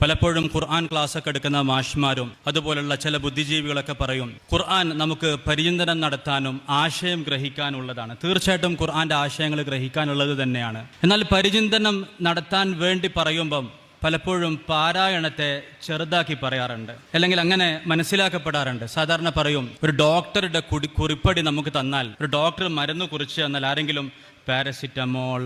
പലപ്പോഴും ഖുർആൻ ക്ലാസ്സൊക്കെ എടുക്കുന്ന മാഷ്മാരും അതുപോലുള്ള ചില ബുദ്ധിജീവികളൊക്കെ പറയും ഖുർആൻ നമുക്ക് പരിചിന്തനം നടത്താനും ആശയം ഗ്രഹിക്കാനുള്ളതാണ്. തീർച്ചയായിട്ടും ഖുർആന്റെ ആശയങ്ങൾ ഗ്രഹിക്കാനുള്ളത് തന്നെയാണ്. എന്നാൽ പരിചിന്തനം നടത്താൻ വേണ്ടി പറയുമ്പം പലപ്പോഴും പാരായണത്തെ ചെറുതാക്കി പറയാറുണ്ട്, അല്ലെങ്കിൽ അങ്ങനെ മനസ്സിലാക്കപ്പെടാറുണ്ട്. സാധാരണ പറയും, ഒരു ഡോക്ടറുടെ കുറിപ്പടി നമുക്ക് തന്നാൽ, ഒരു ഡോക്ടർ മരുന്ന് കുറിച്ച് തന്നാൽ ആരെങ്കിലും പാരസിറ്റമോൾ,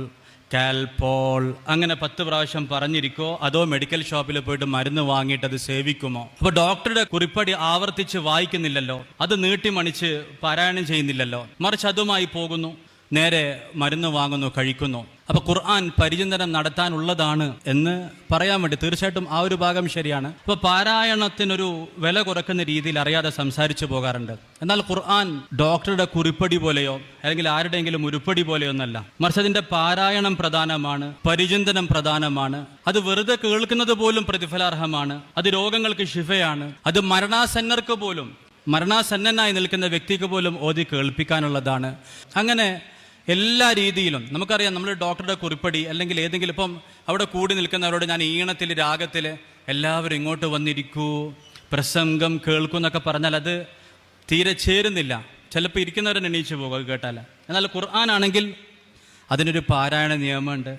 കാൽപോൾ അങ്ങനെ 10 പ്രാവശ്യം പറഞ്ഞിരിക്കോ, അതോ മെഡിക്കൽ ഷോപ്പിൽ പോയിട്ട് മരുന്ന് വാങ്ങിയിട്ട് അത് സേവിക്കുമോ? അപ്പോൾ ഡോക്ടറുടെ കുറിപ്പടി ആവർത്തിച്ച് വായിക്കുന്നില്ലല്ലോ, അത് നീട്ടിമണിച്ച് പാരായണം ചെയ്യുന്നില്ലല്ലോ, മറിച്ച് അതുമായി പോകുന്നു, നേരെ മരുന്ന് വാങ്ങുന്നു, കഴിക്കുന്നു. അപ്പോൾ ഖുർആൻ പരിചിന്തനം നടത്താനുള്ളതാണ് എന്ന് പറയാൻ വേണ്ടി തീർച്ചയായിട്ടും ആ ഒരു ഭാഗം ശരിയാണ്. അപ്പോൾ പാരായണത്തിനൊരു വില കുറക്കുന്ന രീതിയിൽ അറിയാതെ സംസാരിച്ചു പോകാറുണ്ട്. എന്നാൽ ഖുർആൻ ഡോക്ടറുടെ കുറിപ്പടി പോലെയോ അല്ലെങ്കിൽ ആരുടെയെങ്കിലും ഉരുപ്പടി പോലെയോ ഒന്നല്ല, മറിച്ച് അതിൻ്റെ പാരായണം പ്രധാനമാണ്, പരിചിന്തനം പ്രധാനമാണ്. അത് വെറുതെ കേൾക്കുന്നത് പോലും പ്രതിഫലാർഹമാണ്, അത് രോഗങ്ങൾക്ക് ശിഫയാണ്, അത് മരണാസന്നനായി നിൽക്കുന്ന വ്യക്തിക്ക് പോലും ഓതി കേൾപ്പിക്കാനുള്ളതാണ്. അങ്ങനെ എല്ലാ രീതിയിലും നമുക്കറിയാം, നമ്മൾ ഡോക്ടറുടെ കുറിപ്പടി അല്ലെങ്കിൽ ഏതെങ്കിലും ഇപ്പം അവിടെ കൂടി നിൽക്കുന്നവരോട് ഞാൻ ഈണത്തിൽ രാഗത്തിൽ എല്ലാവരും ഇങ്ങോട്ട് വന്നിരിക്കൂ, പ്രസംഗം കേൾക്കൂ എന്നൊക്കെ പറഞ്ഞാൽ അത് തീരെ ചേരുന്നില്ല. ചിലപ്പോൾ ഇരിക്കുന്നവരെ എണീച്ചു പോകും കേട്ടാൽ. എന്നാൽ ഖുർആനാണെങ്കിൽ അതിനൊരു പാരായണ നിയമമുണ്ട്,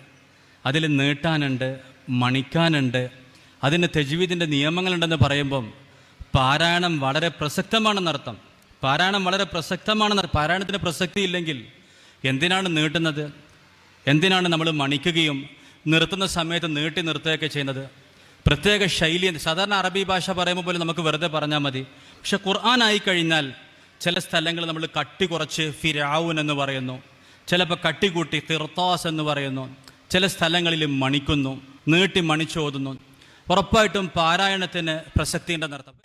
അതിൽ നീട്ടാനുണ്ട്, മണിക്കാനുണ്ട്, അതിന് തജ്വീദിൻ്റെ നിയമങ്ങളുണ്ടെന്ന് പറയുമ്പം പാരായണം വളരെ പ്രസക്തമാണെന്നർത്ഥം. പാരായണത്തിന് പ്രസക്തി ഇല്ലെങ്കിൽ എന്തിനാണ് നീട്ടുന്നത്? എന്തിനാണ് നമ്മൾ മണിക്കുകയും നിർത്തുന്ന സമയത്ത് നീട്ടി നിർത്തുകയൊക്കെ ചെയ്യുന്നത്? പ്രത്യേക ശൈലി. സാധാരണ അറബി ഭാഷ പറയുമ്പോൾ പോലും നമുക്ക് വെറുതെ പറഞ്ഞാൽ മതി. പക്ഷെ ഖുർആൻ ആയിക്കഴിഞ്ഞാൽ ചില സ്ഥലങ്ങൾ നമ്മൾ കട്ടി കുറച്ച് ഫിരഔൻ എന്ന് പറയുന്നു, ചിലപ്പോൾ കട്ടികൂട്ടി ഖിർത്താസ് എന്ന് പറയുന്നു, ചില സ്ഥലങ്ങളിൽ മണിക്കുന്നു, നീട്ടി മണിച്ചോതുന്നു. ഉറപ്പായിട്ടും പാരായണത്തിന് പ്രസക്തി ഉണ്ടെന്നർത്ഥം.